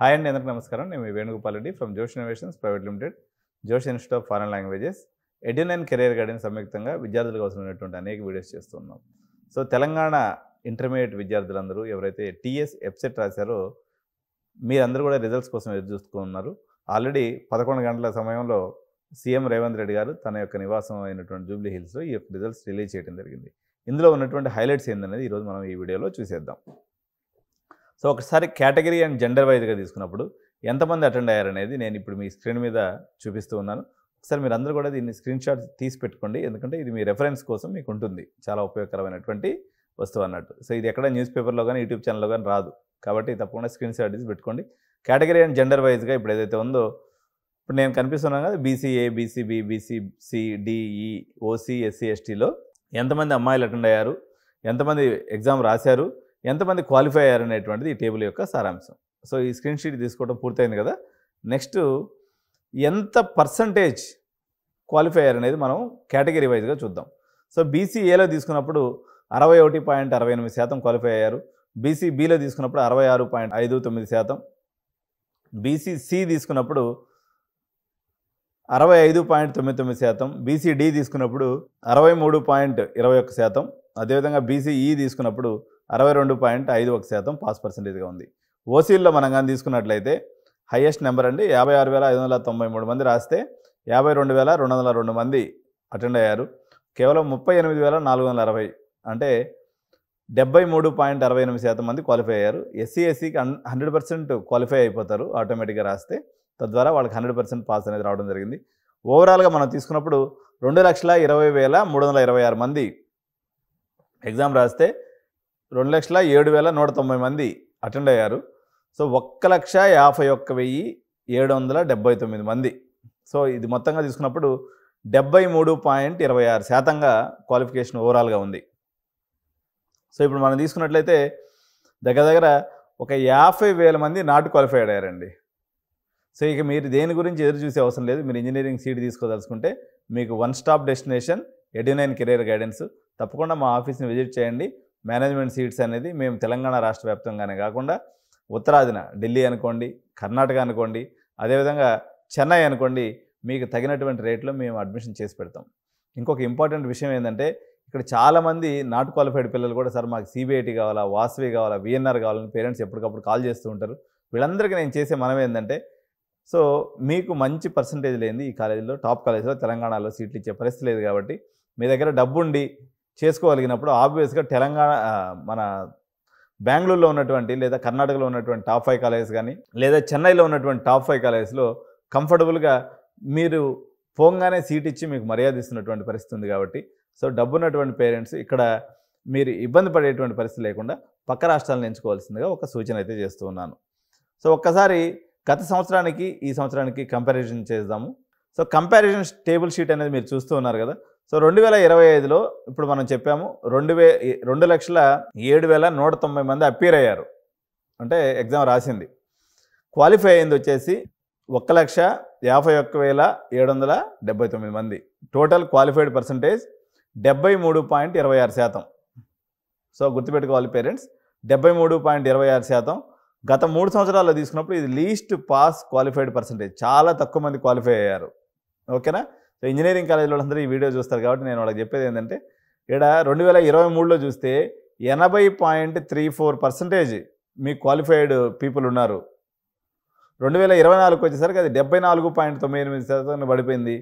Hi అండి, అందరికీ నమస్కారం. నేను మీ Venugopal Reddy from Josh innovations private limited, Josh institute of foreign languages, Edunine career guidance సంయుక్తంగా విద్యార్థులకు అవసరమైనటువంటి అనేక వీడియోస్ చేస్తున్నాం. సో తెలంగాణ ఇంటర్మీడియట్ విద్యార్థులందరూ ఎవరైతే టీఎస్ ఎఫ్సెట్ రాశారో మీరందరూ కూడా రిజల్ట్స్ కోసం ఎదురు చూస్తున్నారు. ఆల్రెడీ 11 గంటల సమయంలో సీఎం రేవంత్ రెడ్డి గారు తన యొక్క నివాసం అయినటువంటి జూబ్లీ హిల్స్లో ఈ యొక్క రిజల్ట్స్ రిలీజ్ చేయడం జరిగింది. ఇందులో ఉన్నటువంటి హైలైట్స్ ఏందనేది ఈరోజు మనం ఈ వీడియోలో చూసేద్దాం. సో ఒకసారి కేటగిరీ అండ్ జెండర్ వైజ్గా తీసుకున్నప్పుడు ఎంతమంది అటెండ్ అయ్యారనేది నేను ఇప్పుడు మీ స్క్రీన్ మీద చూపిస్తూ ఉన్నాను. ఒకసారి మీరు అందరూ కూడా దీన్ని స్క్రీన్ షాట్ తీసి పెట్టుకోండి, ఎందుకంటే ఇది మీ రెఫరెన్స్ కోసం మీకు ఉంటుంది. చాలా ఉపయోగకరమైనటువంటి వస్తువు అన్నట్టు. సో ఇది ఎక్కడ న్యూస్ పేపర్లో కానీ యూట్యూబ్ ఛానల్లో కానీ రాదు, కాబట్టి తప్పకుండా స్క్రీన్ షాట్ తీసి పెట్టుకోండి. కేటగిరీ అండ్ జెండర్ వైజ్గా ఇప్పుడు ఏదైతే ఉందో, ఇప్పుడు నేను కనిపిస్తున్నాను కదా, BCA, BCB, BCC, DE, OC, SC, ఎస్టీలో ఎంతమంది అమ్మాయిలు అటెండ్ అయ్యారు, ఎంతమంది ఎగ్జామ్ రాశారు, ఎంతమంది క్వాలిఫై అయ్యారు అనేటువంటిది ఈ టేబుల్ యొక్క సారాంశం. సో ఈ స్క్రీన్ షీట్ తీసుకోవడం పూర్తయింది కదా. నెక్స్ట్ ఎంత పర్సంటేజ్ క్వాలిఫై అయ్యారు అనేది మనం కేటగిరీ వైజ్గా చూద్దాం. సో బీసీఏలో తీసుకున్నప్పుడు 61.68% క్వాలిఫై అయ్యారు. బీసీబీలో తీసుకున్నప్పుడు 66.59%, బీసీసీ తీసుకున్నప్పుడు 65.99%, బీసీడీ తీసుకున్నప్పుడు 63.21%, అదేవిధంగా బీసీఈ తీసుకున్నప్పుడు 62.51% పాస్ పర్సెంటేజ్గా ఉంది. ఓసీల్లో మనం కానీ తీసుకున్నట్లయితే హైయెస్ట్ నెంబర్ అండి, 56,593 మంది రాస్తే 52,202 మంది అటెండ్ అయ్యారు. కేవలం 38,460 అంటే 73.68% మంది క్వాలిఫై అయ్యారు. ఎస్సీ ఎస్సీకి 100% క్వాలిఫై అయిపోతారు ఆటోమేటిక్గా రాస్తే, తద్వారా వాళ్ళకి 100% పాస్ అనేది రావడం జరిగింది. ఓవరాల్గా మనం తీసుకున్నప్పుడు 2,20,326 మంది ఎగ్జామ్ రాస్తే 2,07,190 మంది అటెండ్ అయ్యారు. సో 1,51,779 మంది. సో ఇది మొత్తంగా తీసుకున్నప్పుడు 73.26% క్వాలిఫికేషన్ ఓవరాల్గా ఉంది. సో ఇప్పుడు మనం తీసుకున్నట్లయితే దగ్గర దగ్గర ఒక 50,000 మంది నాట్ క్వాలిఫైడ్ అయ్యారండి. సో ఇక మీరు దేని గురించి ఎదురు చూసే అవసరం లేదు. మీరు ఇంజనీరింగ్ సీట్ తీసుకోదలుచుకుంటే మీకు one stop destination Edunine career guidance. తప్పకుండా మా ఆఫీస్ని విజిట్ చేయండి. మేనేజ్మెంట్ సీట్స్ అనేది మేము తెలంగాణ రాష్ట్ర వ్యాప్తంగానే కాకుండా ఉత్తరాదిన ఢిల్లీ అనుకోండి, కర్ణాటక అనుకోండి, అదేవిధంగా చెన్నై అనుకోండి, మీకు తగినటువంటి రేట్లో మేము అడ్మిషన్ చేసి పెడతాం. ఇంకొక ఇంపార్టెంట్ విషయం ఏంటంటే, ఇక్కడ చాలామంది నాట్ క్వాలిఫైడ్ పిల్లలు కూడా సార్ మాకు సిబిఐటీ కావాలా, వాసవి కావాలా, విఎన్ఆర్ కావాలని పేరెంట్స్ ఎప్పటికప్పుడు కాల్ చేస్తూ ఉంటారు. వీళ్ళందరికీ నేను చేసే మనం ఏంటంటే, సో మీకు మంచి పర్సంటేజ్ లేనిది ఈ కాలేజీలో, టాప్ కాలేజీలో తెలంగాణలో సీట్లు ఇచ్చే పరిస్థితి లేదు. కాబట్టి మీ దగ్గర డబ్బుండి చేసుకోగలిగినప్పుడు ఆబ్వియస్గా తెలంగాణ మన బెంగళూరులో ఉన్నటువంటి లేదా కర్ణాటకలో ఉన్నటువంటి టాప్ 5 కాలేజెస్ కానీ లేదా చెన్నైలో ఉన్నటువంటి టాప్ 5 కాలేజెస్లో కంఫర్టబుల్గా మీరు పోగానే సీట్ ఇచ్చి మీకు మర్యాద ఇస్తున్నటువంటి పరిస్థితి ఉంది. కాబట్టి సో డబ్బున్నటువంటి పేరెంట్స్ ఇక్కడ మీరు ఇబ్బంది పడేటువంటి పరిస్థితి లేకుండా పక్క రాష్ట్రాలను ఎంచుకోవాల్సిందిగా ఒక సూచన అయితే చేస్తూ ఉన్నాను. సో ఒక్కసారి గత సంవత్సరానికి ఈ సంవత్సరానికి కంపారిజన్ చేద్దాము. సో కంపారిజన్ టేబుల్ షీట్ అనేది మీరు చూస్తూ ఉన్నారు కదా. సో 2025లో ఇప్పుడు మనం చెప్పాము 2,07,190 మంది అపీర్ అయ్యారు, అంటే ఎగ్జామ్ రాసింది. క్వాలిఫై అయింది వచ్చేసి 1,51,779 మంది. Total qualified percentage 73.26%. సో గుర్తుపెట్టుకోవాలి పేరెంట్స్, 73.26%. గత 3 సంవత్సరాల్లో తీసుకున్నప్పుడు ఇది లీస్ట్ పాస్ క్వాలిఫైడ్ పర్సంటేజ్. చాలా తక్కువ మంది క్వాలిఫై అయ్యారు. ఓకేనా. సో ఇంజనీరింగ్ కాలేజీలో అందరూ ఈ వీడియో చూస్తారు కాబట్టి నేను వాళ్ళకి చెప్పేది ఏంటంటే, ఇక్కడ 2023లో చూస్తే 80.34% మీ క్వాలిఫైడ్ పీపుల్ ఉన్నారు. 2024కి వచ్చేసరికి అది 74.98% పడిపోయింది.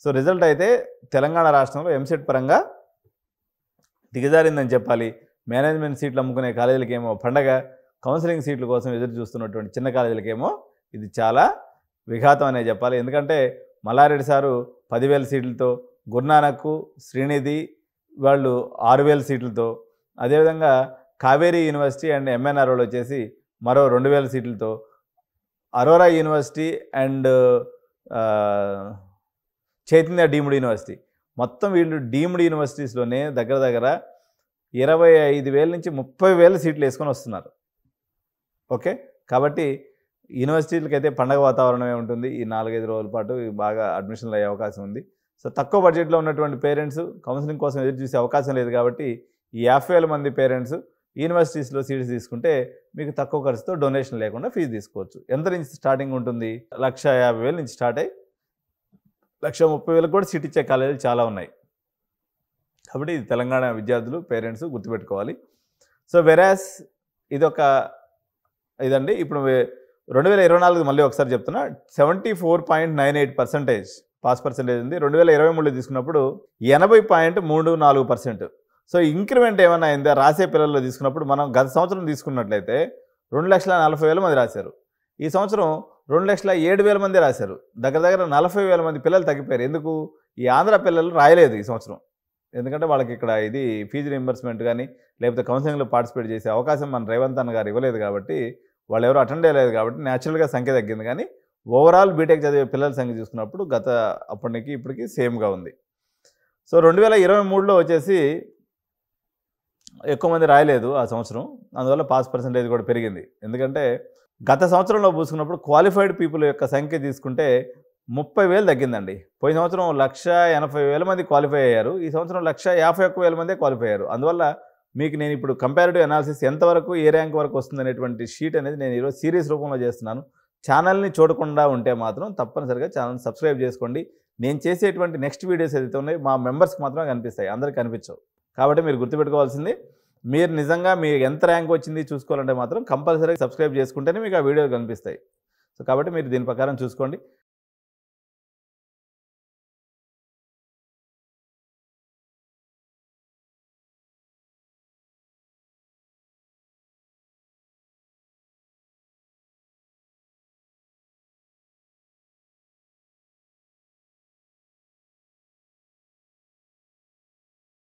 సో రిజల్ట్ అయితే తెలంగాణ రాష్ట్రంలో ఎంసెట్ పరంగా దిగజారిందని చెప్పాలి. మేనేజ్మెంట్ సీట్లు అమ్ముకునే కాలేజీలకేమో పండగ, కౌన్సిలింగ్ సీట్ల కోసం ఎదురు చూస్తున్నటువంటి చిన్న కాలేజీలకేమో ఇది చాలా విఘాతం అనే చెప్పాలి. ఎందుకంటే మల్లారెడ్డి సారు 10,000 సీట్లతో, గురునానక్, శ్రీనిధి వాళ్ళు 6,000 సీట్లతో, అదేవిధంగా కావేరీ యూనివర్సిటీ అండ్ ఎంఎన్ఆర్ఓలో వచ్చేసి మరో 2,000 సీట్లతో, Aurora university and Chaitanya deemed university, మొత్తం వీళ్ళు డీమ్డ్ యూనివర్సిటీస్లోనే దగ్గర దగ్గర 25,000 నుంచి 30,000 సీట్లు వేసుకొని వస్తున్నారు. ఓకే. కాబట్టి యూనివర్సిటీలకి అయితే పండగ వాతావరణమే ఉంటుంది. ఈ 4-5 రోజుల పాటు బాగా అడ్మిషన్లు అయ్యే అవకాశం ఉంది. సో తక్కువ బడ్జెట్లో ఉన్నటువంటి పేరెంట్స్ కౌన్సిలింగ్ కోసం ఎదురు చూసే అవకాశం లేదు. కాబట్టి ఈ 50,000 మంది పేరెంట్స్ యూనివర్సిటీస్లో సీట్స్ తీసుకుంటే మీకు తక్కువ ఖర్చుతో డొనేషన్ లేకుండా ఫీజు తీసుకోవచ్చు. ఎంత నుంచి స్టార్టింగ్ ఉంటుంది? 1,50,000 నుంచి స్టార్ట్ అయ్యి 1,30,000 కూడా సీట్ ఇచ్చే కాలేజీలు చాలా ఉన్నాయి. కాబట్టి ఇది తెలంగాణ విద్యార్థులు పేరెంట్స్ గుర్తుపెట్టుకోవాలి. సో వెరాస్ ఇదండి. ఇప్పుడు 2024 మళ్ళీ ఒకసారి చెప్తున్నా, 74.98% పాస్ పర్సెంటేజ్ ఉంది. 2023లో తీసుకున్నప్పుడు 80.34%. సో ఇంక్రిమెంట్ ఏమైనా అయిందా రాసే పిల్లల్లో తీసుకున్నప్పుడు? మనం గత సంవత్సరం తీసుకున్నట్లయితే 2,40,000 మంది రాశారు. ఈ సంవత్సరం 2,07,000 మంది రాశారు. దగ్గర 40,000 మంది పిల్లలు తగ్గిపోయారు. ఎందుకు? ఈ ఆంధ్ర పిల్లలు రాయలేదు ఈ సంవత్సరం. ఎందుకంటే వాళ్ళకి ఇక్కడ ఇది ఫీజు రీయింబర్స్మెంట్ కానీ లేకపోతే కౌన్సిలింగ్లో పార్టిసిపేట్ చేసే అవకాశం మన రేవంత్ అన్న గారు ఇవ్వలేదు కాబట్టి, వాళ్ళు ఎవరు అటెండ్ అయ్యలేదు కాబట్టి న్యాచురల్గా సంఖ్య తగ్గింది. కానీ ఓవరాల్ బీటెక్ చదివే పిల్లల సంఖ్య చూసుకున్నప్పుడు అప్పటికి ఇప్పటికి సేమ్గా ఉంది. సో 2023లో వచ్చేసి ఎక్కువ మంది రాయలేదు ఆ సంవత్సరం. అందువల్ల పాస్ పర్సెంటేజ్ కూడా పెరిగింది. ఎందుకంటే గత సంవత్సరంలో పూసుకున్నప్పుడు క్వాలిఫైడ్ పీపుల్ యొక్క సంఖ్య తీసుకుంటే 30,000 తగ్గిందండి. పోయిన సంవత్సరం 1,80,000 మంది క్వాలిఫై అయ్యారు. ఈ సంవత్సరం 1,51,000 మందే క్వాలిఫై అయ్యారు. అందువల్ల మీకు నేను ఇప్పుడు కంపారిటివ్ అనాలిసిస్ ఎంతవరకు ఏ ర్యాంక్ వరకు వస్తుందనేటువంటి షీట్ అనేది నేను ఈరోజు సిరీస్ రూపంలో చేస్తున్నాను. ఛానల్ని చూడకుండా ఉంటే మాత్రం తప్పనిసరిగా ఛానల్ని సబ్స్క్రైబ్ చేసుకోండి. నేను చేసేటువంటి నెక్స్ట్ వీడియోస్ ఏదైతే ఉన్నాయో మా మెంబర్స్కి మాత్రమే కనిపిస్తాయి, అందరికీ కనిపించవు. కాబట్టి మీరు గుర్తుపెట్టుకోవాల్సింది, మీరు నిజంగా మీకు ఎంత ర్యాంక్ వచ్చింది చూసుకోవాలంటే మాత్రం కంపల్సరీగా సబ్స్క్రైబ్ చేసుకుంటేనే మీకు ఆ వీడియోలు కనిపిస్తాయి. సో కాబట్టి మీరు దీని ప్రకారం చూసుకోండి.